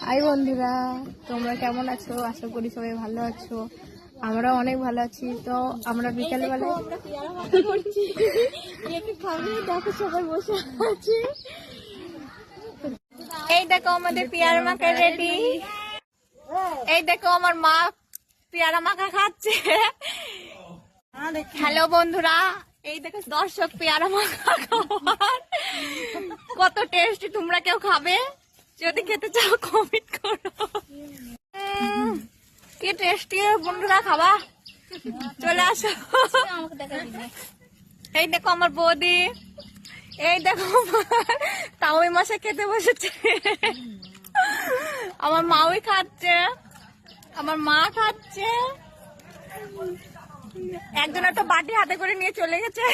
High বন্ধুরা, তোমরা কেমন আছো? আশা করি সবাই ভালো আছো। আমরা অনেক ভালো আছি। তো আমরা বিকালবেলা দেখো সবাই বসে আছি। এই দেখো আমাদের পেয়ারা মাখা রেডি। এই দেখো আমার মা পেয়ারা মাখা খাচ্ছে। হ্যালো বন্ধুরা, এই দেখো দর্শক পেয়ারা মাখা কত টেস্টি। তোমরা কেউ খাবে? যদি খেতে চাও কমেন্ট করো। কি টেস্টি বন্ধুরা, খাবা? চলে আসো। এই দেখো আমার বৌদি, এই দেখো তাওই মাসে খেতে বসেছে। আমার মাওই খাচ্ছে, আমার মা খাচ্ছে। একজন একটা বাটি হাতে করে নিয়ে চলে গেছে।